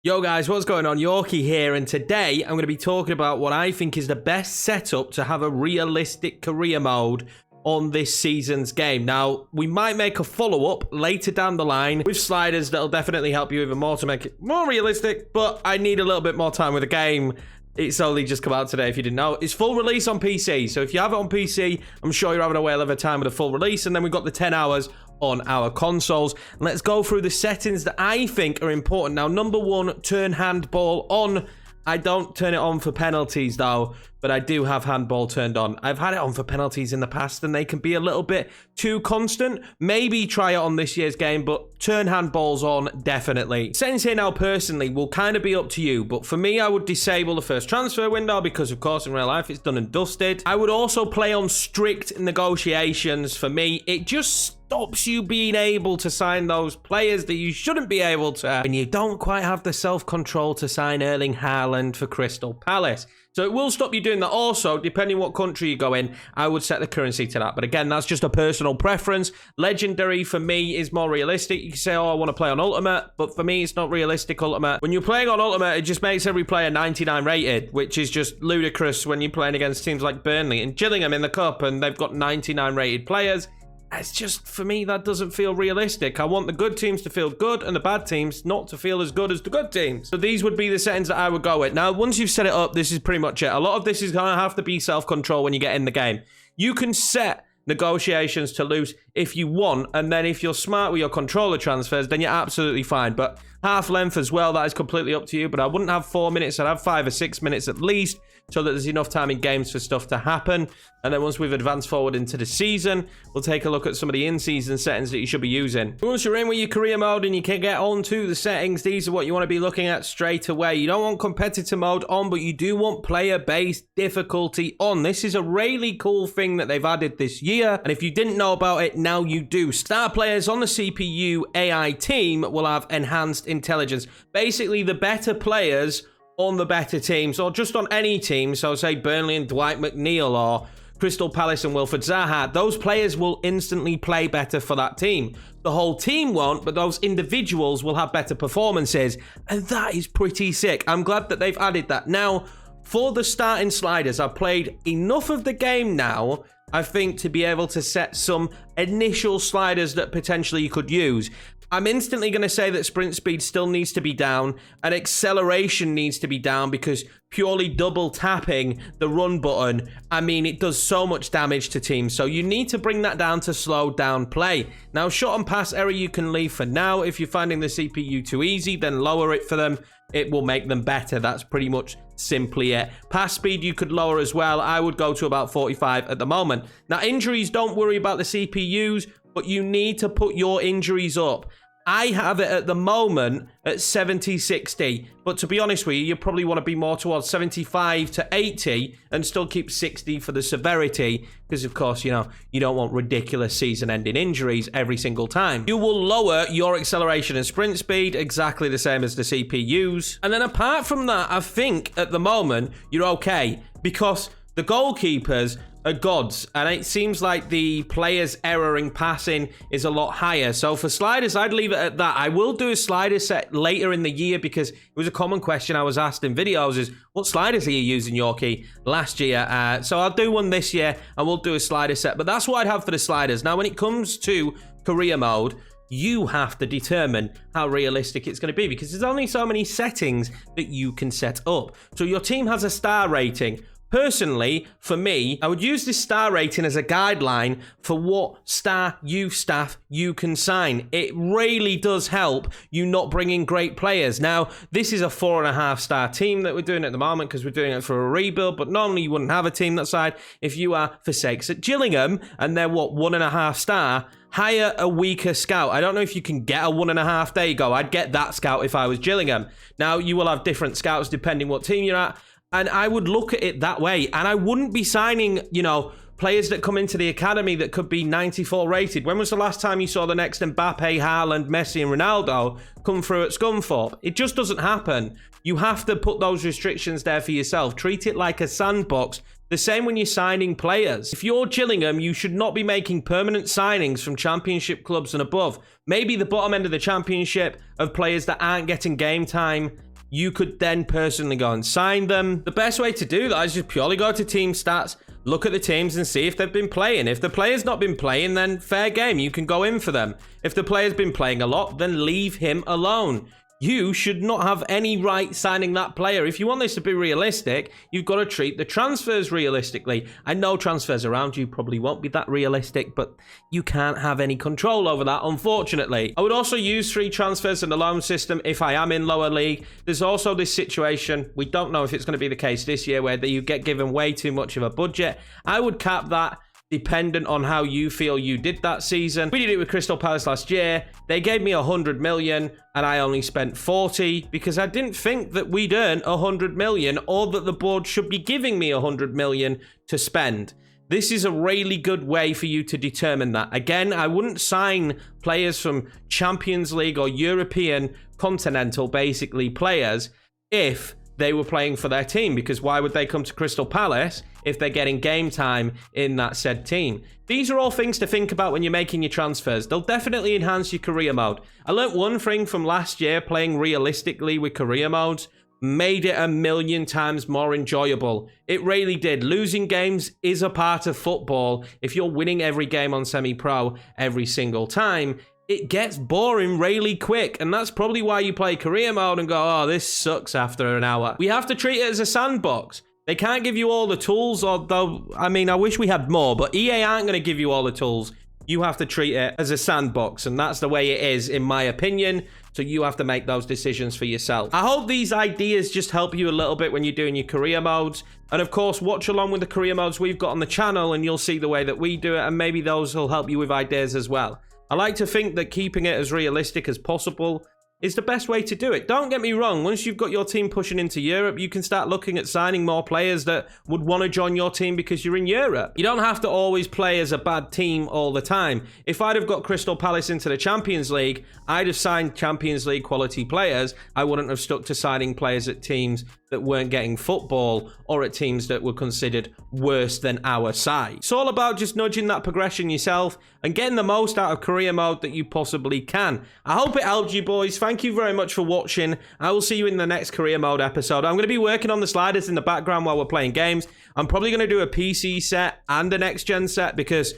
Yo guys, what's going on? Yorkie here, and today I'm going to be talking about what I think is the best setup to have a realistic career mode on this season's game. Now, we might make a follow-up later down the line with sliders that'll definitely help you even more to make it more realistic, but I need a little bit more time with the game. It's only just come out today, if you didn't know. It's full release on PC, so if you have it on PC, I'm sure you're having a whale of a time with a full release, and then we've got the 10 hours on our consoles. Let's go through the settings that I think are important. Now, number one, turn handball on. I don't turn it on for penalties though, but I do have handball turned on. I've had it on for penalties in the past and they can be a little bit too constant. Maybe try it on this year's game, but turn handballs on definitely. Settings here now personally will kind of be up to you, but for me, I would disable the first transfer window because of course in real life it's done and dusted. I would also play on strict negotiations. For me, it just stops you being able to sign those players that you shouldn't be able to, and you don't quite have the self-control to sign Erling Haaland for Crystal Palace. So it will stop you doing that. Also, depending what country you go in, I would set the currency to that. But again, that's just a personal preference. Legendary for me is more realistic. You can say, oh, I want to play on Ultimate, but for me, it's not realistic Ultimate. When you're playing on Ultimate, it just makes every player 99 rated, which is just ludicrous when you're playing against teams like Burnley and Gillingham in the Cup, and they've got 99 rated players. It's just, for me, that doesn't feel realistic. I want the good teams to feel good and the bad teams not to feel as good as the good teams. So these would be the settings that I would go with. Now, once you've set it up, this is pretty much it. A lot of this is going to have to be self-control when you get in the game. You can set negotiations to loose if you want, and then if you're smart with your controller transfers, then you're absolutely fine. But half length as well, that is completely up to you. But I wouldn't have 4 minutes, I'd have 5 or 6 minutes at least, so that there's enough time in games for stuff to happen. And then once we've advanced forward into the season, we'll take a look at some of the in-season settings that you should be using. Once you're in with your career mode and you can get on to the settings, these are what you want to be looking at straight away. You don't want competitor mode on, but you do want player-based difficulty on. This is a really cool thing that they've added this year, and if you didn't know about it, now you do. Star players on the CPU AI team will have enhanced intelligence. Basically, the better players on the better teams, or just on any team, so say Burnley and Dwight McNeil, or Crystal Palace and Wilfred Zaha, those players will instantly play better for that team. The whole team won't, but those individuals will have better performances, and that is pretty sick. I'm glad that they've added that. Now, for the starting sliders, I've played enough of the game now, I think, to be able to set some initial sliders that potentially you could use. I'm instantly going to say that sprint speed still needs to be down and acceleration needs to be down, because purely double tapping the run button, I mean, it does so much damage to teams. So you need to bring that down to slow down play. Now, shot and pass error you can leave for now. If you're finding the CPU too easy, then lower it for them. It will make them better. That's pretty much simply it. Pass speed you could lower as well. I would go to about 45 at the moment. Now, injuries, don't worry about the CPUs, but you need to put your injuries up. I have it at the moment at 70-60, but to be honest with you, you probably want to be more towards 75 to 80 and still keep 60 for the severity, because of course, you know, you don't want ridiculous season-ending injuries every single time. You will lower your acceleration and sprint speed exactly the same as the CPUs. And then apart from that, I think at the moment, you're okay, because the goalkeepers are gods, and it seems like the players' error in passing is a lot higher. So for sliders, I'd leave it at that. I will do a slider set later in the year, because it was a common question I was asked in videos is, what sliders are you using, Yorkie, last year? So I'll do one this year, and we'll do a slider set. But that's what I'd have for the sliders. Now, when it comes to career mode, you have to determine how realistic it's going to be, because there's only so many settings that you can set up. So your team has a star rating. Personally, for me, I would use this star rating as a guideline for what star youth staff you can sign. It really does help you not bring in great players. Now, this is a 4.5 star team that we're doing at the moment because we're doing it for a rebuild, but normally you wouldn't have a team that side if you are, for sakes, at Gillingham, and they're, what, 1.5 star? Hire a weaker scout. I don't know if you can get a 1.5. There you go. I'd get that scout if I was Gillingham. Now, you will have different scouts depending what team you're at, and I would look at it that way. And I wouldn't be signing, you know, players that come into the academy that could be 94 rated. When was the last time you saw the next Mbappe, Haaland, Messi and Ronaldo come through at Scunthorpe? It just doesn't happen. You have to put those restrictions there for yourself. Treat it like a sandbox. The same when you're signing players. If you're Gillingham, you should not be making permanent signings from championship clubs and above. Maybe the bottom end of the championship of players that aren't getting game time you could then personally go and sign them. The best way to do that is just purely go to team stats, look at the teams and see if they've been playing. If the player's not been playing, then fair game, you can go in for them. If the player's been playing a lot, then leave him alone. You should not have any right signing that player. If you want this to be realistic, you've got to treat the transfers realistically. I know transfers around you probably won't be that realistic, but you can't have any control over that, unfortunately. I would also use free transfers in the loan system if I am in lower league. There's also this situation, we don't know if it's going to be the case this year, where you get given way too much of a budget. I would cap that dependent on how you feel you did that season. We did it with Crystal Palace last year. They gave me 100 million and I only spent 40 because I didn't think that we'd earn 100 million or that the board should be giving me 100 million to spend. This is a really good way for you to determine that. Again, I wouldn't sign players from Champions League or European continental, basically, players if they were playing for their team, because why would they come to Crystal Palace if they're getting game time in that said team? These are all things to think about when you're making your transfers. They'll definitely enhance your career mode. I learnt one thing from last year playing realistically with career modes, made it a million times more enjoyable. It really did. Losing games is a part of football. If you're winning every game on semi-pro every single time, it gets boring really quick, and that's probably why you play career mode and go, oh, this sucks after an hour. We have to treat it as a sandbox. They can't give you all the tools, although, I mean, I wish we had more, but EA aren't going to give you all the tools. You have to treat it as a sandbox, and that's the way it is, in my opinion, so you have to make those decisions for yourself. I hope these ideas just help you a little bit when you're doing your career modes, and of course, watch along with the career modes we've got on the channel, and you'll see the way that we do it, and maybe those will help you with ideas as well. I like to think that keeping it as realistic as possible is the best way to do it. Don't get me wrong, once you've got your team pushing into Europe, you can start looking at signing more players that would want to join your team because you're in Europe. You don't have to always play as a bad team all the time. If I'd have got Crystal Palace into the Champions League, I'd have signed Champions League quality players. I wouldn't have stuck to signing players at teams that weren't getting football or at teams that were considered worse than our side. It's all about just nudging that progression yourself and getting the most out of career mode that you possibly can. I hope it helped you, boys. Thank you very much for watching. I will see you in the next career mode episode. I'm going to be working on the sliders in the background while we're playing games. I'm probably going to do a PC set and a next gen set because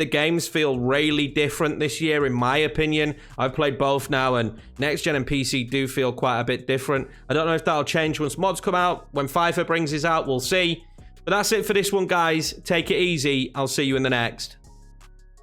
the games feel really different this year, in my opinion. I've played both now, and next gen and PC do feel quite a bit different. I don't know if that'll change once mods come out. When FIFA brings his out, we'll see. But that's it for this one, guys. Take it easy. I'll see you in the next.